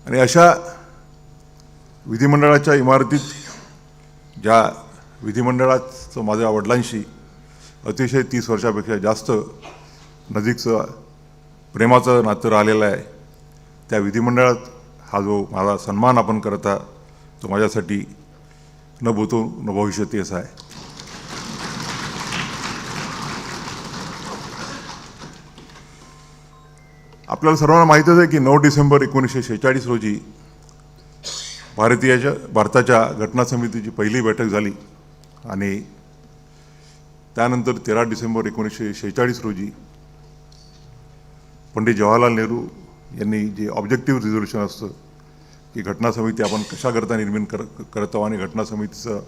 आणि अशा विधिमंडळाच्या इमारतीत ज्या विधिमंडळाचं माझ्या वडिलांशी अतिशय 30 वर्षापेक्षा जास्त नजीकचं प्रेमाचं नातं राहिलेलं आहे, त्या विधिमंडळात हा जो माझा सन्मान आपण करता तो माझ्यासाठी न भूतो न भविष्यती असा आहे. आपल्याला सर्वांना माहीतच आहे की 9 डिसेंबर 1946 रोजी भारताच्या घटना समितीची पहिली बैठक झाली आणि त्यानंतर 13 डिसेंबर 1946 रोजी पंडित जवाहरलाल नेहरू यांनी जे ऑब्जेक्टिव्ह रिझोल्युशन असतं की घटना समिती आपण कशाकरता निर्माण करत आहोत आणि घटना समितीचा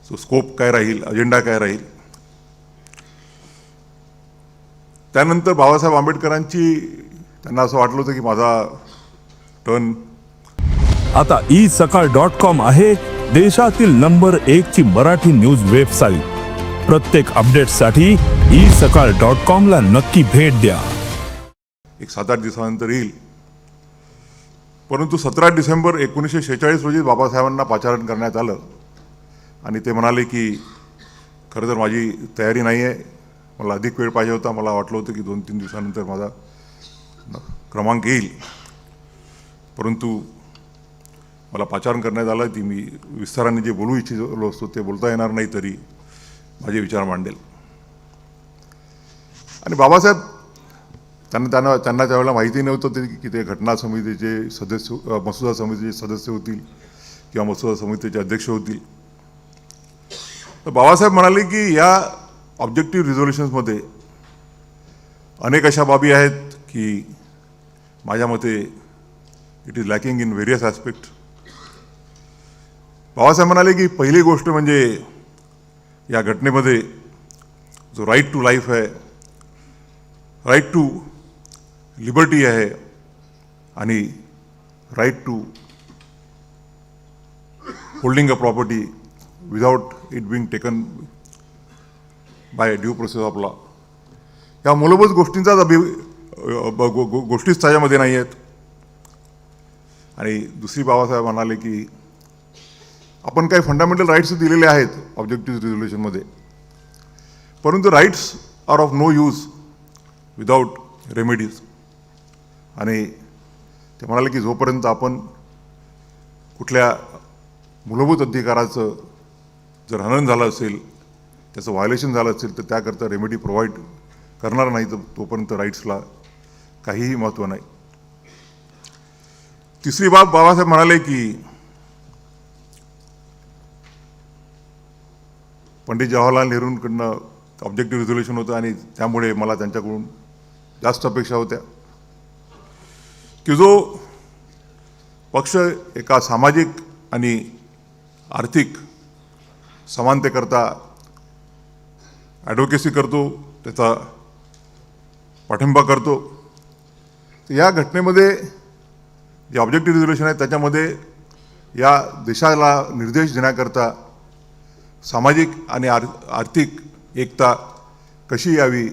जो स्कोप काय राहील, अजेंडा काय राहील, त्यानंतर बाबासाहेब आंबेडकरांची त्यांना असं वाटलं होतं की माझा टर्न आता isakal.com आहे देशातील नंबर 1 ची मराठी न्यूज वेबसाईट. प्रत्येक अपडेटसाठी isakal.com ला नक्की भेट द्या. एक 7-8 दिवसानंतर येईल. परंतु 17 डिसेंबर 1946 रोजी बाबासाहेबांना पाचारण करण्यात आलं आणि ते म्हणाले की खरं तर माझी तयारी नाही आहे, मला अधिक वेळ पाहिजे होता, मला वाटलं होतं की 2-3 दिवसानंतर माझा क्रमांक येईल, परंतु मला पाचारण करण्यात आलं. ती मी विस्ताराने जे बोलू इच्छितो असतो ते बोलता येणार नाही, तरी माझे विचार मांडेल. आणि बाबासाहेब त्यांना त्यावेळेला माहिती नव्हतं की ते घटना समितीचे सदस्य, मसुदा समितीचे सदस्य होतील किंवा मसुदा समितीचे अध्यक्ष होतील. तर बाबासाहेब म्हणाले की या ऑब्जेक्टिव्ह रिझोल्युशन्समध्ये अनेक अशा बाबी आहेत की माझ्या मते it is lacking in various aspect. Babasaheb म्हणाले की पहिली गोष्ट म्हणजे या घटनेमध्ये जो राईट टू लाईफ आहे, राईट टू लिबर्टी आहे आणि right to holding a property without it being taken by due process of law, या मूलभूत गोष्टींचाच गोष्टीच त्याच्यामध्ये नाही आहेत. आणि दुसरी बाबासाहेब म्हणाले की आपण काही फंडामेंटल राईट्स दिलेले आहेत ऑब्जेक्टिव्ह रिझोल्युशनमध्ये, परंतु rights are of no use without remedies. आणि ते म्हणाले की जोपर्यंत आपण कुठल्या मूलभूत अधिकाराचं जर हनन झालं असेल, त्याचं व्हायोलेशन झालं असेल, तर त्याकरता रेमेडी प्रोव्हाइड करणार नाही, तर तोपर्यंत राईट्सला काहीही महत्त्व नाही. तिसरी बाब बाबासाहेब म्हणाले की पंडित जवाहरलाल नेहरूंकडनं ऑब्जेक्टिव्ह रिझोल्युशन होतं आणि त्यामुळे मला त्यांच्याकडून जास्त अपेक्षा होत्या की जो पक्ष एका सामाजिक आणि आर्थिक समानतेकरता ॲडव्होकेसी करतो, त्याचा पाठिंबा करतो, तर या घटनेमध्ये जे ऑब्जेक्टिव्ह रिझोल्युशन आहे त्याच्यामध्ये या देशाला निर्देश देण्याकरता सामाजिक आणि आर्थिक एकता कशी यावी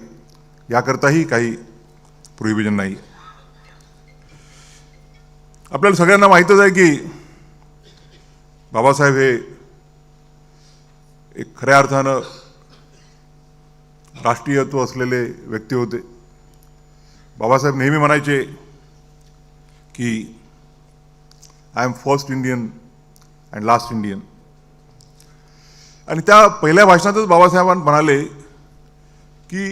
याकरताही काही प्रोहिबिजन नाही. आपल्याला सगळ्यांना माहीतच आहे की बाबासाहेब हे एक खऱ्या अर्थानं राष्ट्रीयत्व असलेले व्यक्ती होते. बाबासाहेब नेहमी म्हणायचे की I am first Indian and last Indian. आणि त्या पहिल्या भाषणातच बाबासाहेबांना म्हणाले की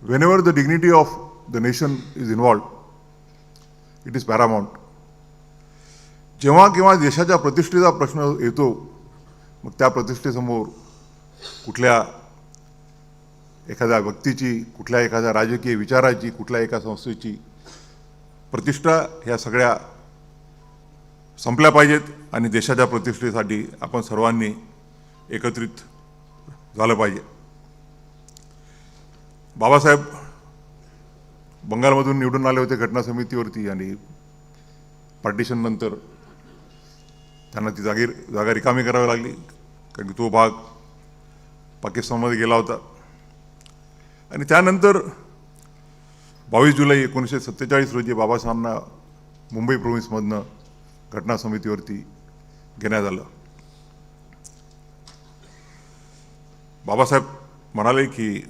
whenever the dignity of the nation is involved it is paramount. जेव्हा केव्हा देशाच्या प्रतिष्ठेचा प्रश्न येतो, मग त्या प्रतिष्ठेसमोर कुठल्या एखाद्या व्यक्तीची, कुठल्या एखाद्या राजकीय विचाराची, कुठल्या एका संस्थेची प्रतिष्ठा ह्या सगळ्या संपल्या पाहिजेत आणि देशाच्या प्रतिष्ठेसाठी आपण सर्वांनी एकत्रित झालं पाहिजे. बाबासाहेब बंगालमधून निवडून आले होते घटना समितीवरती आणि पार्टिशन नंतर त्यांना ती जागा रिकामी करावी लागली, कारण तो भाग पाकिस्तानमध्ये गेला होता. आणि त्यानंतर 22 जुलै 1947 रोजी बाबासाहेबांना मुंबई प्रोव्हिन्समधनं घटना समितीवरती घेण्यात आलं. बाबासाहेब म्हणाले की